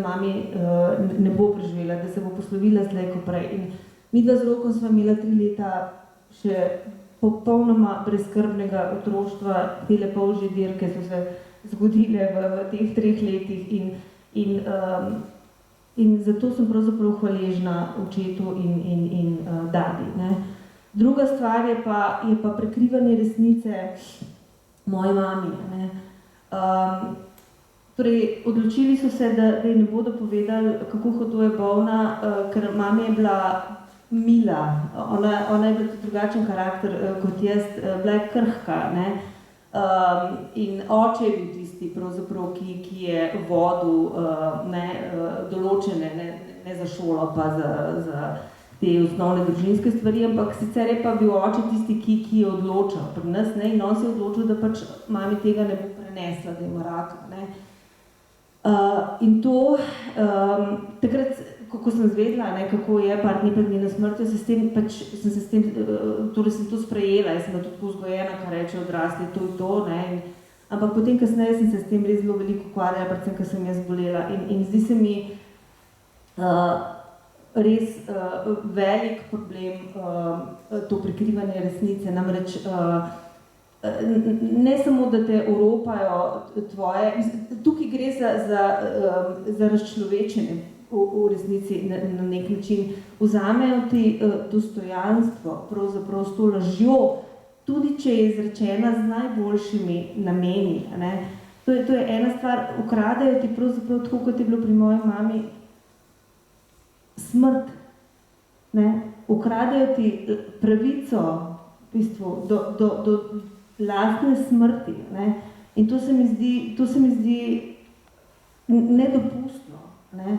mami ne bo preživela, da se bo poslovila slej ko prej. In midva z Rokom sva imela 3 leta še popolnoma brezskrbnega otroštva, tele polžje dirke so se zgodile v teh 3 letih in zato sem pravzaprav hvaležna očetu in dadi. Ne. Druga stvar je pa prekrivanje resnice moji mami. Ne. Torej, odločili so se, da ji ne bodo povedali, kako hudo je bolna, ker mami je bila mila, ona je bila tudi drugačen karakter kot jaz, bila je krhka, ne? In oče je bil tisti, pravzaprav, ki je vodil določene, ne za šolo, pa za te osnovne družinske stvari, ampak sicer je pa bil oče tisti, ki je odločal pri nas, ne? In on se je odločil, da pač mami tega ne bo prenesla, da ima raka, ne? In to, takrat, ko sem zvedela, ne, kako je par dni pred njeno smrtjo, sem to sprejela, jaz sem bila tudi vzgojena, kar reče odrasli, to in to, ne, ampak potem kasneje sem se s tem res zelo veliko ukvarjala, predvsem, ko sem jaz bolela in zdi se mi res velik problem to prikrivanje resnice, namreč ne samo, da te oropajo tvoje, tukaj gre za razčlovečenje v resnici na nek način, vzamejo ti dostojanstvo, pravzaprav s to lažjo, tudi če je izrečena z najboljšimi nameni. Ne? To je ena stvar, ukradejo ti pravzaprav tako, kot je bilo pri moji mami, smrt. Ne? Ukradejo ti pravico v bistvu, do lastne smrti. Ne? In to se mi zdi nedopustno. Ne?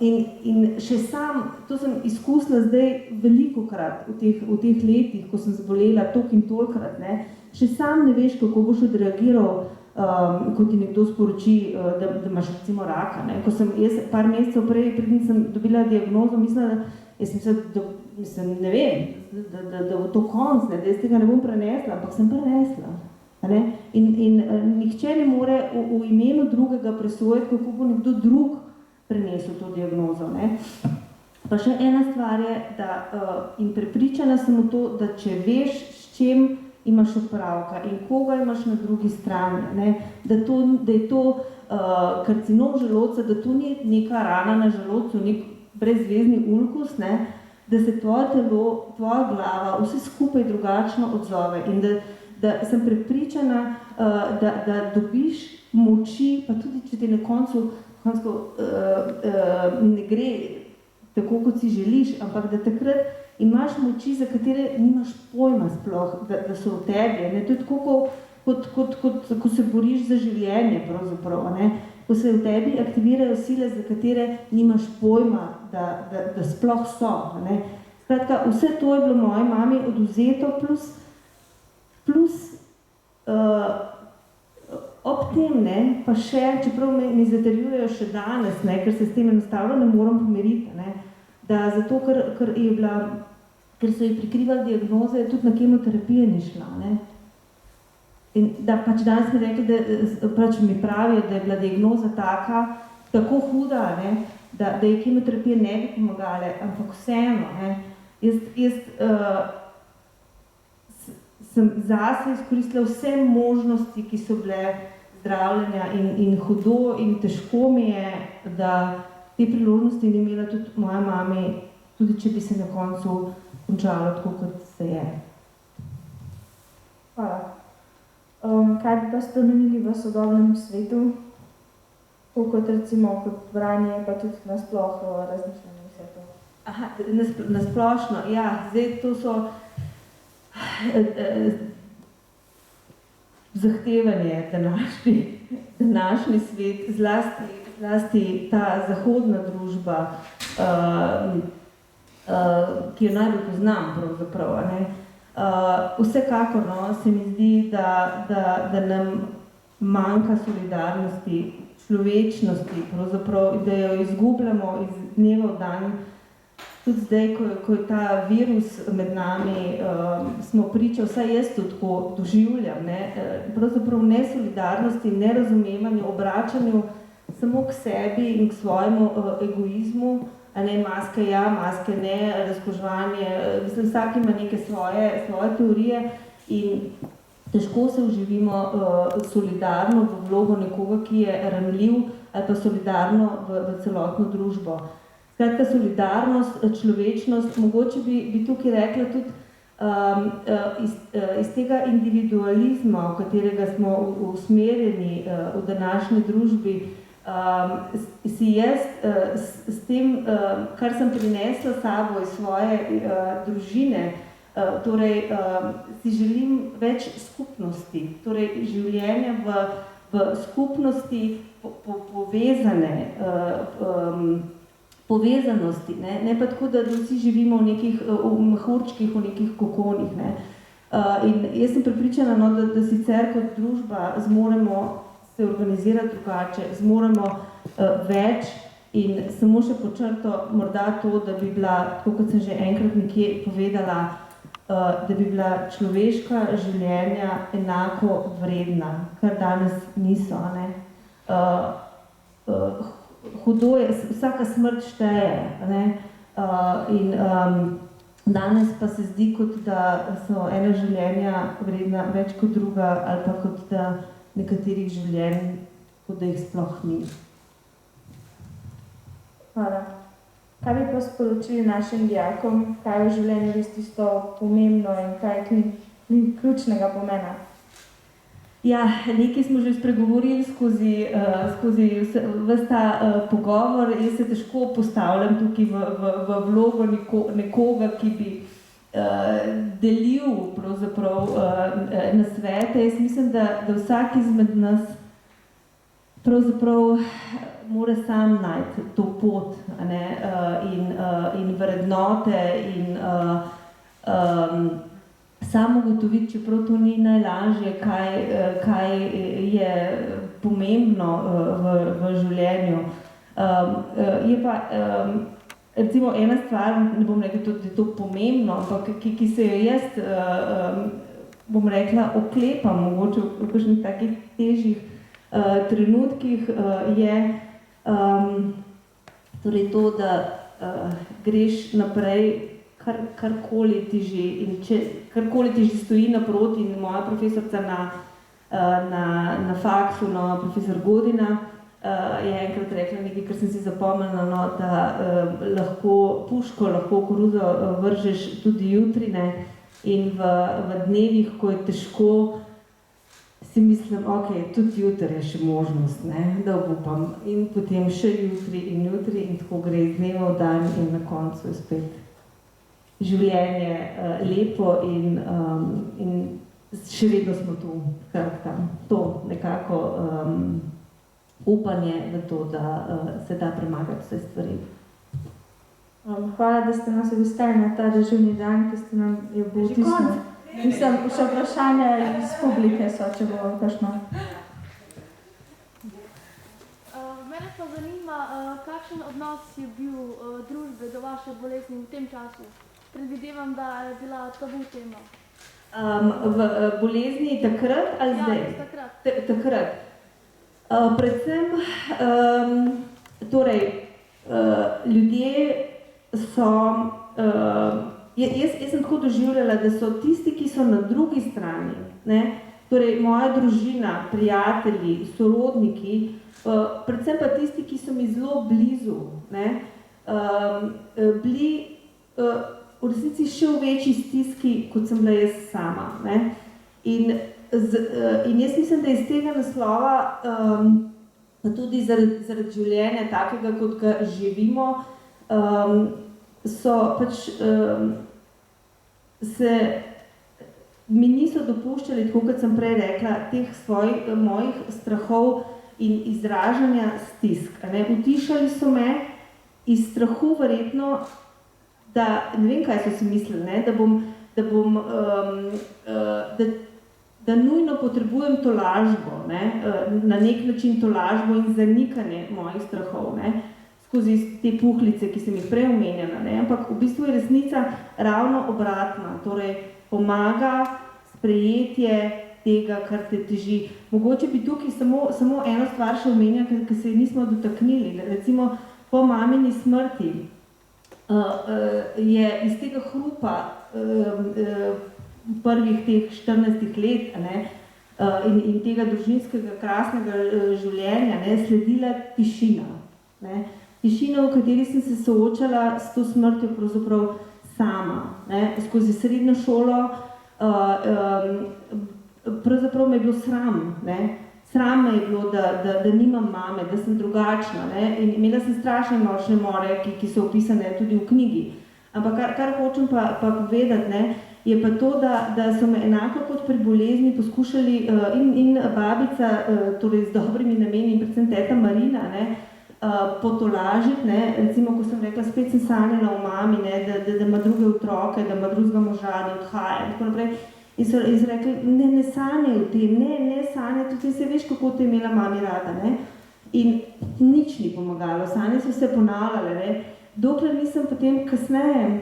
In še sam, to sem izkusila zdaj velikokrat v teh letih, ko sem zbolela toliko in tolikrat, ne? Še sam ne veš, kako boš odreagiral, ko ti nekdo sporoči, da imaš recimo raka. Ne? Ko sem jaz par mesecev prej, predtem sem dobila diagnozo, ne vem, da bo to konc, ne, da jaz tega ne bom prenesla, ampak sem prenesla. Ne? In nihče ne more v imenu drugega presojati, kako bo nekdo drug prenesel to diagnozo. Ne? Pa še ena stvar je, in prepričana sem v to, da če veš, s čem imaš opravka in koga imaš na drugi strani, ne? Da je to karcinom želodca, da to ni neka rana na želodcu, nek brezvezni ulkus, ne? Da se tvoje telo, tvoja glava, vse skupaj drugačno odzove in da sem prepričana, da dobiš moči, pa tudi če ti na koncu ne gre tako, kot si želiš, ampak da takrat imaš moči, za katere nimaš pojma sploh, da so v tebi. Ne? To je tako, ko se boriš za življenje, pravzaprav, ne? Ko se v tebi aktivirajo sile, za katere nimaš pojma, da sploh so. Ne? Skratka, vse to je bilo moji mami oduzeto, plus ob tem, ne, pa še, čeprav mi zatrjujejo še danes, ne, ker se s tem enostavno ne moram pomiriti, ne, da zato, ker so ji prikrivali diagnoze, tudi na kemoterapije ni šla. Ne. In da pač danes mi rekli, da pač mi pravijo, da je bila diagnoza tako huda, ne, da je kemoterapije ne bi pomagale, ampak vseeno, ne, jaz sem zase izkoristila vse možnosti, ki so bile zdravljenja in hudo in težko mi je, da te priložnosti ni imela tudi moja mami, tudi če bi se na koncu končalo tako, kot se je. Hvala. Kaj bi pa spremenili v sodobnem svetu, kot recimo kot branje, pa tudi nasploh razmišljanje vse to? Aha, nasplošno, ja, zdaj to so zahtevanje današnji svet, zlasti ta zahodna družba, ki jo najbolj poznam pravzaprav, ne. Vsekakor, no, se mi zdi, da nam manjka solidarnosti, človečnosti, pravzaprav, da jo izgubljamo iz dneva v dan. Tudi zdaj, ko je ta virus med nami, smo priča, vsaj jaz to tako doživljam, ne, pravzaprav nesolidarnosti, nerazumevanju, obračanju samo k sebi in k svojemu egoizmu, a ne, maske ja, maske ne, razkoževanje, vsak ima neke svoje teorije in težko se vživimo solidarno v vlogo nekoga, ki je ranljiv ali pa solidarno v celotno družbo. Skratka, solidarnost, človečnost, mogoče bi tukaj rekla tudi iz tega individualizma, v katerega smo usmerjeni v današnji družbi, si jaz s tem, kar sem prinesla s sabo iz svoje družine, torej si želim več skupnosti, torej življenja v skupnosti povezanosti, ne pa tako, da vsi živimo v nekih mehurčkih, v nekih kokonih. Ne. In jaz sem prepričana, no, da sicer kot družba zmoremo se organizirati drugače, zmoremo več in samo še počrto morda to, da bi bila, tako kot sem že enkrat nekje povedala, da bi bila človeška življenja enako vredna, kar danes niso. Ne. Hudo je, vsaka smrt šteje, ne? In danes pa se zdi, kot da so ena življenja vredna več kot druga, ali pa kot da nekaterih življenj, kot da jih sploh ni. Hvala. Kaj bi pa sporočili našim dijakom, kaj je v življenju res tisto pomembno in kaj je ključnega pomena? Ja, nekaj smo že spregovorili skozi ves ta pogovor. Jaz se težko postavljam tukaj v vlogo nekoga, ki bi delil pravzaprav nasvete. Jaz mislim, da vsak izmed nas pravzaprav mora sam najti to pot, ne, in vrednote in samo ugotoviti, čeprav to ni najlažje, kaj je pomembno v življenju. Je pa recimo ena stvar, ne bom rekla, da je to pomembno, ampak ki se jo jaz, bom rekla, oklepam, mogoče v kakšnih takih težjih trenutkih, je torej to, da greš naprej, karkoli ti že stoji naproti. In moja profesorica na faksu, profesor Godina, je enkrat rekla nekaj, kar sem si zapomnila, no, da puško lahko koruzo vržeš tudi jutri, ne, in v dnevih, ko je težko, si mislim, ok, tudi jutri je še možnost, ne, da obupam. In potem še jutri in tako gre iz dneva v dan in na koncu je spet življenje lepo in še vedno smo tu, to nekako upanje v to, da se da premagati vse stvari. Hvala, da ste nas obiskali na ta dežurni dan, ki ste nam jo potisnili. Mislim, še vprašanje iz publike so, če bo kakšno. Mene pa zanima, kakšen odnos je bil družbe do vaše bolezni v tem času? Predvidevam, da je bila tabu tema. V bolezni takrat ali zdaj? Ja, takrat. Takrat. Predvsem, torej, ljudje so, jaz sem tako doživljala, da so tisti, ki so na drugi strani, ne, torej moja družina, prijatelji, sorodniki, predvsem pa tisti, ki so mi zelo blizu, ne, bili v resnici še v večji stiski, kot sem bila jaz sama. Ne. In jaz mislim, da iz tega naslova, pa tudi zaradi življenja takega, kot ga živimo, so pač mi niso dopuščali, tako kot sem prej rekla, teh mojih strahov in izražanja stisk. Ne. Utišali so me iz strahu verjetno, da ne vem, kaj so si mislili, ne, da nujno potrebujem tolažbo, ne, na nek način tolažbo in zanikanje mojih strahov, ne, skozi te puhlice, ki sem jih prej omenjala, ne, ampak v bistvu je resnica ravno obratna, torej pomaga sprejetje tega, kar te teži. Mogoče bi tukaj samo eno stvar še omenjala, ker se je nismo dotaknili. Recimo, po mamini smrti je iz tega hrupa prvih teh 14 let, in tega družinskega krasnega življenja, sledila tišina. Tišina, v kateri sem se soočala s to smrtjo pravzaprav sama. Skozi srednjo šolo pravzaprav me je bilo sram. Sram me je bilo, da nimam mame, da sem drugačna. In imela sem strašne nočne more, ki so opisane tudi v knjigi. Ampak kar hočem pa povedati, je pa to, da so me enako kot pri bolezni poskušali in babica, torej z dobrimi nameni, in predvsem teta Marina, potolažiti, recimo, ko sem rekla, spet sem sanjala o mami, da ima druge otroke, da ima drugega moža, da odhaja in tako naprej. In so rekli, ne sanjaj o tem, ne sanjaj, tudi se veš, kako te je imela mami rada. In nič ni pomagalo, sanje so se ponavljale. Dokler nisem potem kasneje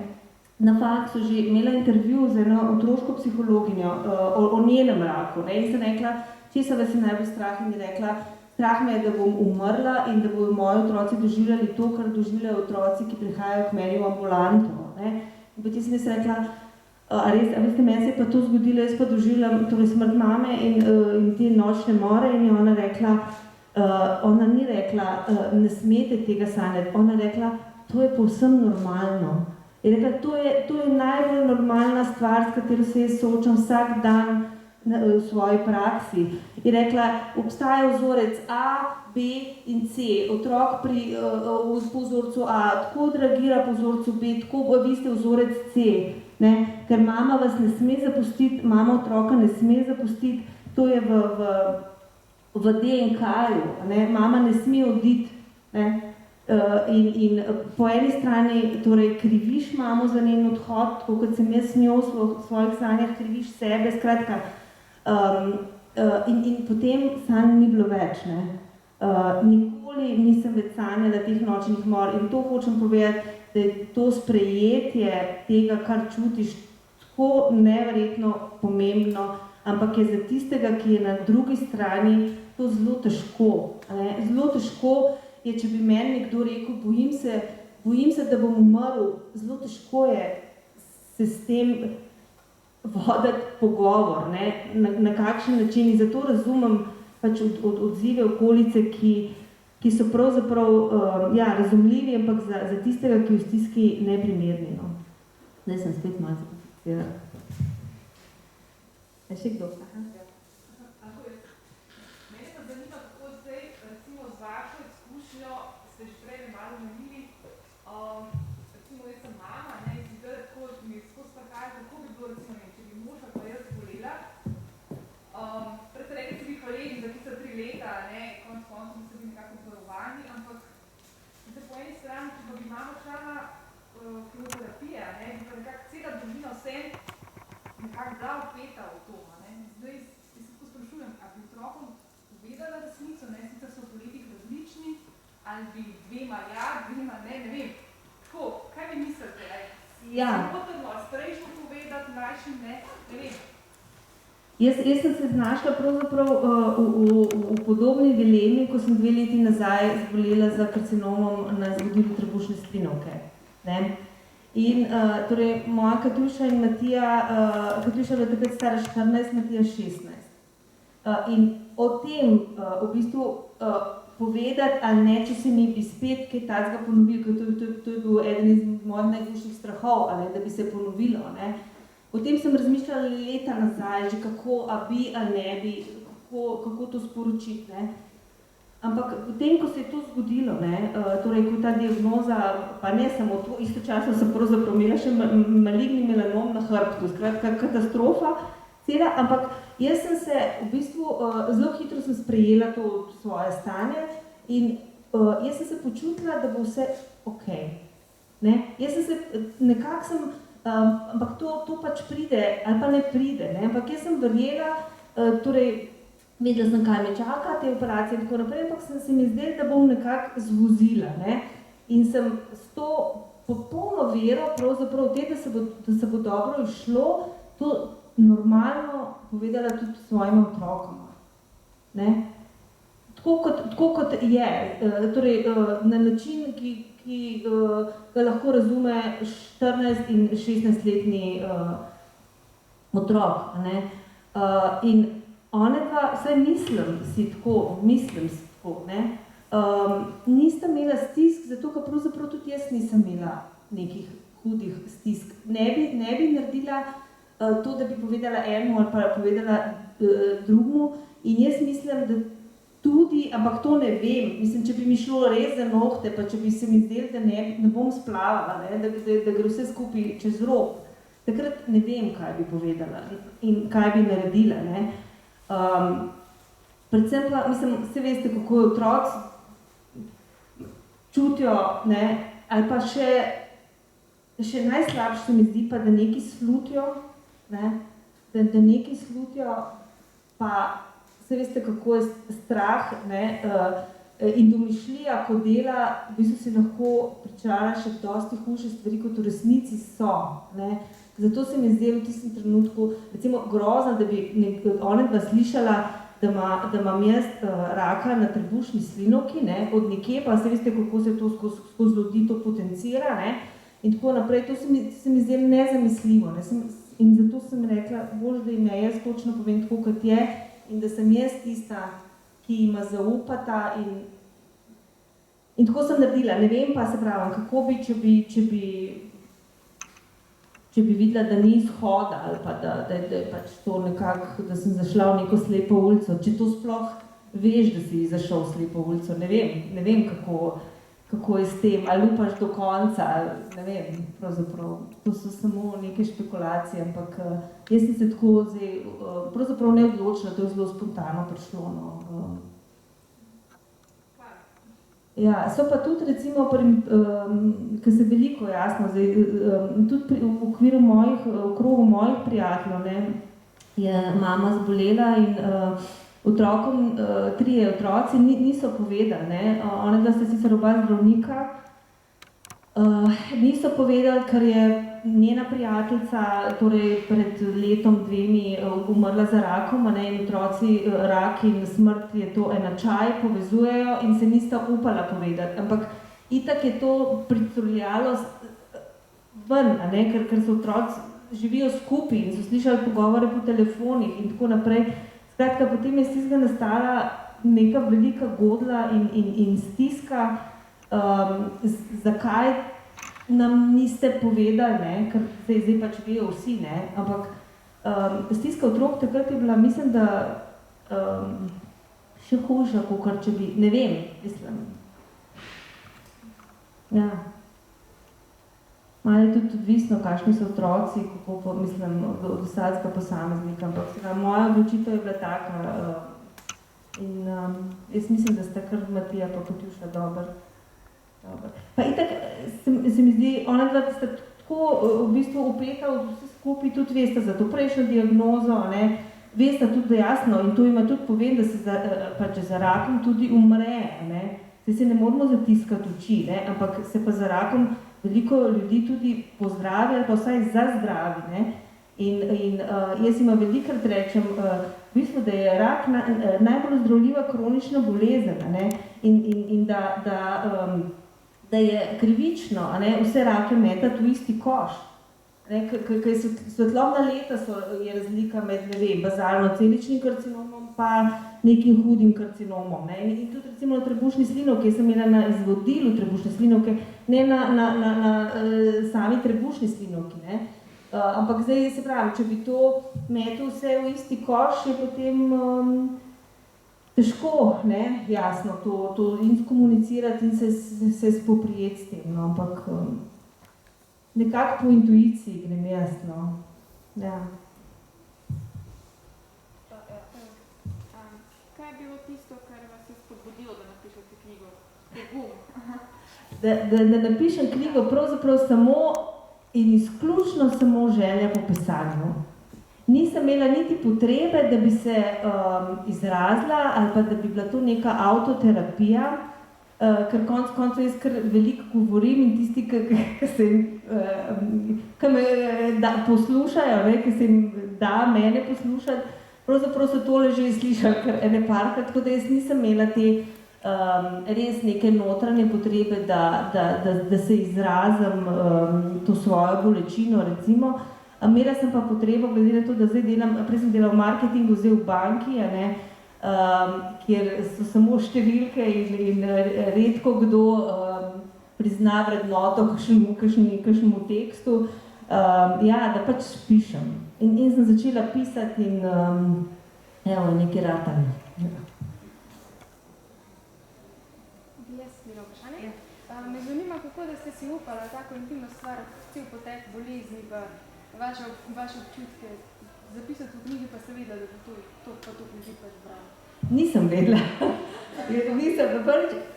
na faksu že imela intervju z eno otroško psihologinjo o njenem raku. In sem rekla, česa vas je najbolj strah, in je rekla, strah me je, da bom umrla in da bodo moji otroci doživljali to, kar doživljajo otroci, ki prihajajo k meni v ambulanto. In potem sem jaz rekla, a veste, meni se je pa to zgodilo, jaz pa doživljam smrt mame in te nočne more, in je ona rekla, ona ni rekla, ne smete tega sanjati, ona je rekla, to je povsem normalno. Je rekla, to je najbolj normalna stvar, s katero se jaz soočam vsak dan v svoji praksi. Je rekla, obstaja vzorec A, B in C. Otrok po vzorcu A tako odreagira po vzorcu B, tako vi ste vzorec C. Ker mama vas ne sme zapustiti, mama otroka ne sme zapustiti, to je v DNK-ju, mama ne sme oditi. In po eni strani torej kriviš mamo za njen odhod, tako kot sem jaz s njo v svojih sanjah, kriviš sebe, skratka. In potem sanj ni bilo več. Nikoli nisem več sanjala teh nočnih mor in to hočem povedati, da je to sprejetje tega, kar čutiš, tako neverjetno pomembno, ampak je za tistega, ki je na drugi strani, to zelo težko. Zelo težko je, če bi meni nekdo rekel, bojim se, da bom umrl, zelo težko je se s tem voditi pogovor, na kakšen način. In zato razumem pač odzive okolice, ki so pravzaprav razumljivi, ampak za tistega, ki je v stiski, neprimerni. Zdaj sem spet malo zapoficirala. Je še kdo? Mene pa zanima, kako zdaj, recimo z vašo izkušnjo, ste že prej malo omenili, recimo jaz sem mama, in si zdaj tako mi je skozi prihajati, kako bi bilo, recimo, če bi moža pa jaz bolela. Prej ste rekli, se bi hvaležni za tista 3 leta, konec koncev se bi nekako obvarovani, ampak po eni strani, če pa bi mama šla na kemoterapije, bi pa nekako cela družina vsem nekako bila vpeta v to. Zdaj se tako sprašujem, a bi otrokom povedala resnico, sicer so po letih različni, ali bi dvema ne vem. Tako, kaj vi mislite? Potrno, starejšo povedati, mlajšim ne vem. Jaz sem se znašla pravzaprav v podobni dilemi, ko sem 2 leti nazaj zbolela za karcinomom na zvodilu trebušne slinavke. In torej moja Katjuša in Matija, Katjuša je bila takrat stara 14, Matija 16. In o tem v bistvu povedati ali ne, če se mi bi spet kaj takega ponovilo, ker to je bil eden iz mojih najboljših strahov, da bi se ponovilo. O tem sem razmišljala leta nazaj, že kako, a bi ali ne bi, kako to sporočiti. Ampak potem, ko se je to zgodilo, torej ko ta diagnoza, pa ne samo to, istočasno sem pravzaprav imela še maligni melanom na hrbtu, skratka katastrofa cela, ampak jaz sem se v bistvu, zelo hitro sem sprejela to svoje stanje in jaz sem se počutila, da bo vse okej. Jaz sem se, nekako sem, ampak to pač pride, ali pa ne pride, ampak jaz sem verjela, torej, vedela sem, kaj me čaka, te operacije in tako naprej, ampak se mi zdelo, da bom nekako zvozila. In sem s to popolno vero, pravzaprav v te, da se bo dobro izšlo, normalno povedala tudi svojim otrokom. Ne? Tako kot je, torej na način, ki ga lahko razume 14 in 16-letni otrok. Ne? In onega, vsaj mislim si tako, ne? Nista imela stisk, zato ker pravzaprav tudi jaz nisem imela nekih hudih stisk. Ne bi naredila to, da bi povedala enemu ali pa povedala drugemu. In jaz mislim, da tudi, ampak to ne vem, mislim, če bi mi šlo res za nohte, pa če bi se mi zdeli, da ne bom splavala, ne? Da gre vse skupaj čez rob, takrat ne vem, kaj bi povedala in kaj bi naredila. Ne? Predvsem pa, mislim, vse veste, kako je otroci čutijo, ne? Ali pa še najslabše se mi zdi pa, da nekaj slutijo, ne? Da nekaj slutijo, pa vse veste, kako je strah, ne? In domišljija, ko dela, v bistvu si lahko pričala še dosti hujše stvari, kot v resnici so. Ne? Zato se mi zdelo v tistem trenutku, recimo grozno, da bi onedva slišala, da imam jaz raka na trebušni slinavki, ne, od nekje, pa se veste, kako se to skozi ljudi to potencira, ne, in tako naprej. To se mi zdelo nezamisljivo, ne, in zato sem rekla, bož, da jim jaz točno povem tako, kot je, in da sem jaz tista, ki ima zaupata in tako sem naredila. Ne vem pa, se pravim, kako bi, če bi videla, da ni izhoda ali pa da je pač to nekako, da sem zašla v neko slepo ulico. Če to sploh veš, da si zašel v slepo ulico, ne vem kako je s tem, ali upaš do konca, ne vem, pravzaprav. To so samo neke špekulacije, ampak jaz sem se tako zdaj, pravzaprav ne odločila, to je zelo spontano prišlo, no. Ja, so pa tudi recimo, ki se veliko jasno, zdaj, tudi v okviru okrogu mojih prijateljev, ne, je mama zbolela in otrokom, 3 otroci niso povedali, ne, onega sta sicer oba zdravnika, niso povedali, ker je njena prijateljica, torej pred letom 2 umrla za rakom, ne, in otroci rak in smrt je to enačaj, povezujejo in se nista upala povedati, ampak itak je to pricurljalo ven, ne, ker so otroci živijo skupaj in so slišali pogovore po telefonih in tako naprej. Skratka, potem je iz tistega nastala neka velika godla in stiska, zakaj nam niste povedali, ne, ker se zdaj pač vejo vsi, ne, ampak stiska otrok takrat je bila, mislim, da še hujša, kakor če bi, ne vem, mislim. Ja. Malo je tudi odvisno, kakšni so otroci, kako pa, mislim, od vsakega posameznika, ampak moja odločitev je bila taka in jaz mislim, da sta kar Matija pa Katjuša dobro. Pa itak se mi zdi, onadva sta tako v bistvu upeta od vse skupaj, tudi veste za to prejšnjo diagnozo, ne, veste tudi, da jasno, in to ima tudi povem, da se pač za rakom tudi umre, ne, se ne moramo zatiskati oči, ne, ampak se pa za rakom veliko ljudi tudi pozdravi ali pa vsaj zazdravi, ne, in jaz ima velikrat rečem, v bistvu, da je rak najbolj zdravljiva kronična bolezen, ne, in da je krivično, ne, vse rake metati v isti koš. Ker svetlobna leta je razlika med, ne vem, bazalno-celičnim karcinomom pa nekim hudim karcinomom. Ne. In tudi recimo na trebušni slinavki, jaz sem imela na izvodilu trebušne slinavke, ne na sami trebušni slinavki. Ne. Ampak zdaj se pravi, če bi to metel vse v isti koš, je potem težko, ne, jasno, to in skomunicirati in se spoprijeti s tem, no, ampak nekako po intuiciji grem jaz, no, ja. Kaj je bilo tisto, kar vas je spodbudilo, da napišete knjigo? Pogum. Da napišem knjigo, pravzaprav samo in izključno samo želja po pisanju. Nisem imela niti potrebe, da bi se izrazila ali pa da bi bila to neka avtoterapija, ker konec koncev jaz kar veliko govorim in tisti, ki me poslušajo, ne, ki se jim da mene poslušati, pravzaprav so tole že slišali kar ene parkrat, tako da jaz nisem imela te res neke notranje potrebe, da se izrazim to svojo bolečino, recimo. Imela sem pa potrebo, glede na to, da zdaj prej sem delala v marketingu, zdaj v banki, kjer so samo številke in redko kdo prizna vrednoto kakšnemu tekstu, da pač pišem. In sem začela pisati in nekaj ratali. Me zanima, kako da ste si upala tako intimno stvar, cel potek bolezni, pa vaše občutke zapisati v knjigi, pa ste vedela, da bo to ljudi pač bralo. Nisem vedela.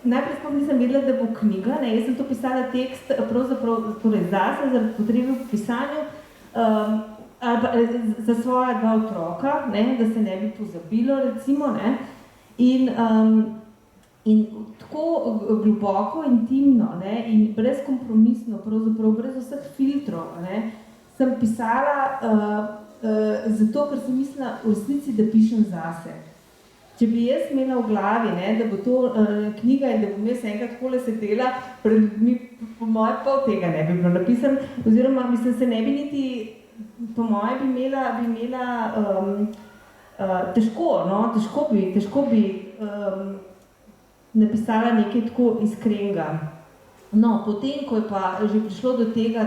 Najprej sploh nisem vedela, da bo knjiga. Jaz sem to pisala tekst pravzaprav zase, zaradi potrebe v pisanju, za svoja dva otroka, da se ne bi pozabilo, recimo. In tako globoko, intimno in brezkompromisno, pravzaprav brez vseh filtrov, sem pisala zato, ker sem mislila v resnici, da pišem zase. Če bi jaz imela v glavi, da bo to knjiga in da bom jaz enkrat takole sedela pred ljudmi, po moje pol tega ne bi bilo napisano, oziroma mislim, se ne bi niti, po moje bi imela težko bi napisala nekaj tako iskrenega. No, potem, ko je pa že prišlo do tega,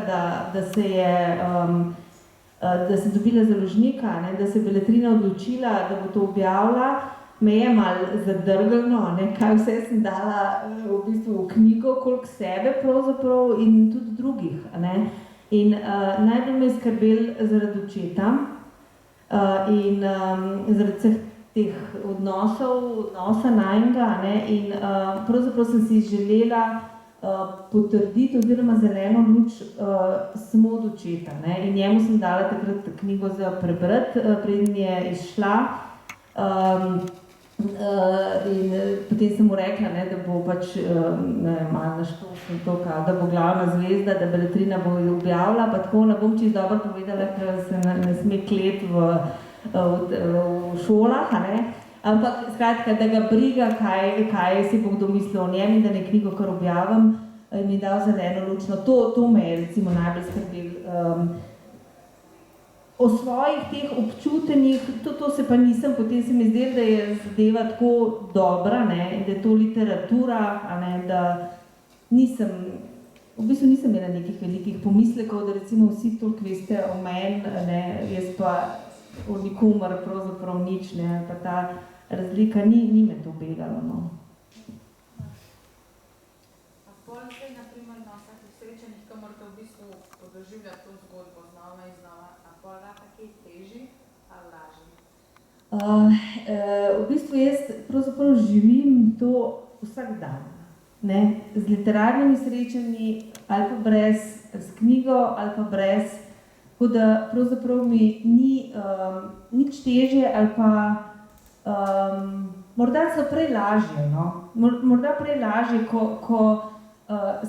da sem dobila založnika, da se je Beletrina odločila, da bo to objavila, me je malo zadrgano, kaj vse sem dala v bistvu v knjigo, koliko sebe pravzaprav in tudi drugih. In najbolj me je skrbel zaradi očeta in zaradi vseh teh odnosa najnega, in pravzaprav sem si želela potrditi oziroma zeleno luč samo od očeta. In njemu sem dala takrat knjigo za prebrati, preden je izšla. In potem sem mu rekla, da bo pač malo naštošno to, da bo glavna zvezda, da Beletrina bo objavila, pa tako ne bom čisto dobro povedala, ker se ne sme kleti v šolah, ampak skratka, da ga briga, kaj si bo kdo mislil o njem in da ne knjigo kar objavim in mi dal zeleno luč. To me je recimo najbolj skrbel. O svojih teh občutenjih, to se pa nisem, potem se mi zdelo, da je zadeva tako dobra, da je to literatura, da nisem, v bistvu nisem imela nekih velikih pomislekov, da recimo vsi toliko veste o meni, jaz pa o nikomer pravzaprav nič, pa ta razlika ni me to begalo. A pol se naprimer na vsakih srečanjih, ko morate v bistvu doživljati to zgodbo znova in znova, a pol rata kaj teži ali lažji? V bistvu jaz pravzaprav živim to vsak dan. Z literarnimi srečanji ali pa brez, s knjigo ali pa brez, tako da pravzaprav mi ni nič težje ali pa morda so prej lažje, morda prej lažje, ko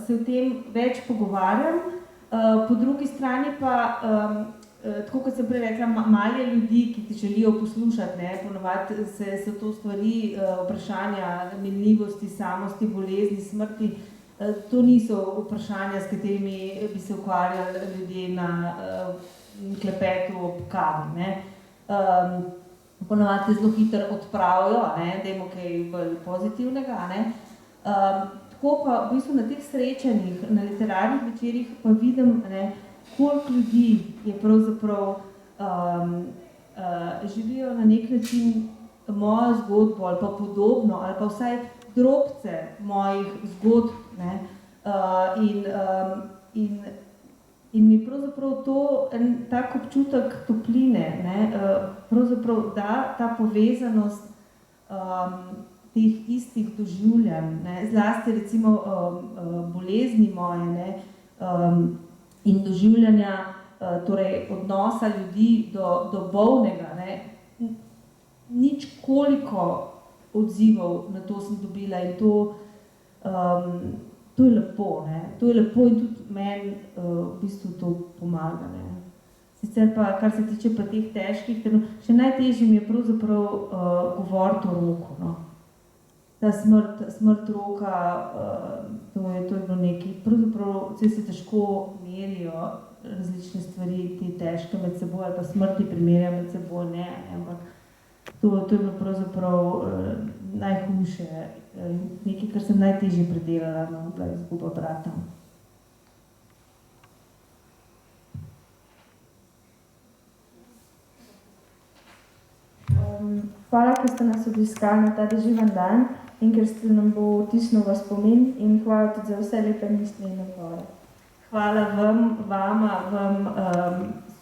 se o tem več pogovarjam, po drugi strani pa, tako kot sem prej rekla, malo je ljudi, ki ti želijo poslušati, ponovadi so to stvari, vprašanja minljivosti, samosti, bolezni, smrti, to niso vprašanja, s katerimi bi se ukvarjali ljudje na klepetu ob kavi. Ponovadi zelo hitro odpravijo, dajmo kaj bolj pozitivnega. Tako pa v bistvu na teh srečanjih, na literarnih večerih pa vidim, koliko ljudi je pravzaprav želijo na nek način mojo zgodbo ali pa podobno, ali pa vsaj drobce mojih zgodb. In mi pravzaprav to en tak občutek topline, pravzaprav da ta povezanost teh istih doživljanj, zlasti recimo bolezni moje in doživljanja, torej odnosa ljudi do bolnega. Nič koliko odzivov na to sem dobila in to je lepo, to je lepo in tudi meni v bistvu to pomaga. Sicer pa, kar se tiče pa teh težkih trenutkov, še najtežje mi je pravzaprav govoriti o Roku, no. Ta smrt Roka, to je bilo nekaj, pravzaprav se težko merijo različne stvari, te težke med seboj, ali pa smrti primerja med seboj, ne, ampak to je bilo pravzaprav najhujše, nekaj, kar sem najtežje predelala, no, bila izguba brata. Hvala, ker ste nas obiskali na ta deževen dan in ker ste nam bo vtisnil v spomin in hvala tudi za vse lepe misli in odgovore. Hvala vama,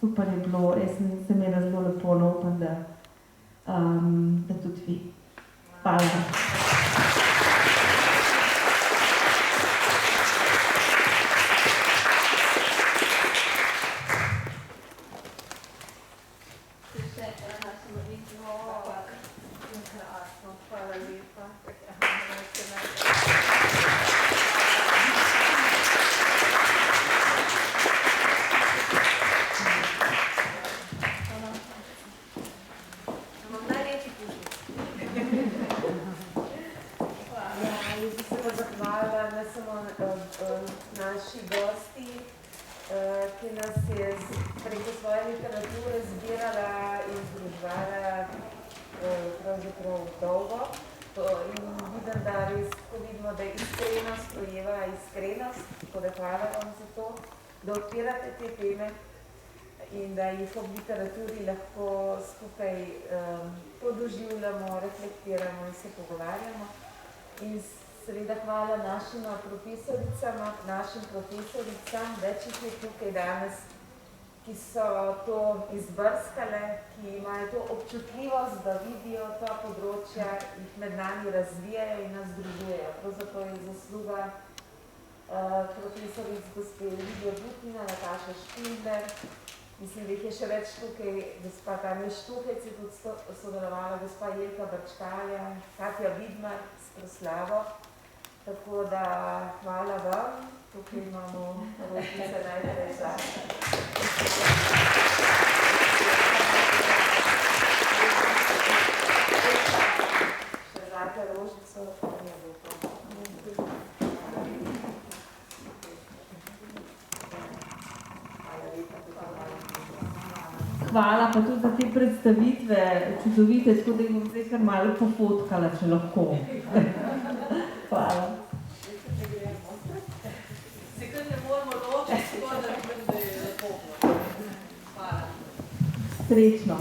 super je bilo, jaz sem imela zelo lepo, no, upam, da tudi vi. Hvala. Naši gosti, ki nas je preko svoje literature zbirala in združevala pravzaprav dolgo. In vidim, da res, ko vidimo, da je iskrenost ujeva iskrenost, tako da hvala vam za to, da odpirate te teme in da jih ob literaturi lahko skupaj podoživljamo, reflektiramo in se pogovarjamo. In seveda hvala našim profesoricam, več jih je tukaj danes, ki so to izbrskale, ki imajo to občutljivost, da vidijo ta področja, jih med nami razvijajo in nas združujejo. Pravzaprav je zasluga profesoric gospe Lidija Butina, Nataša Špindler, mislim, da jih je še več tukaj, gospa Tanja Štuhec je tudi sodelovala, gospa Jelka Brčkalja, Katja Vidmar s proslavo. Tako da hvala vam, tukaj imamo rožnice najprej za. Še zate rožnico, ne bo to. Hvala pa tudi za te predstavitve čudovite, tako da jih bom zdaj kar malo pofotkala, če lahko. Hvala. Se kar ne moramo ločiti, tako da je lepo. Hvala. Srečno.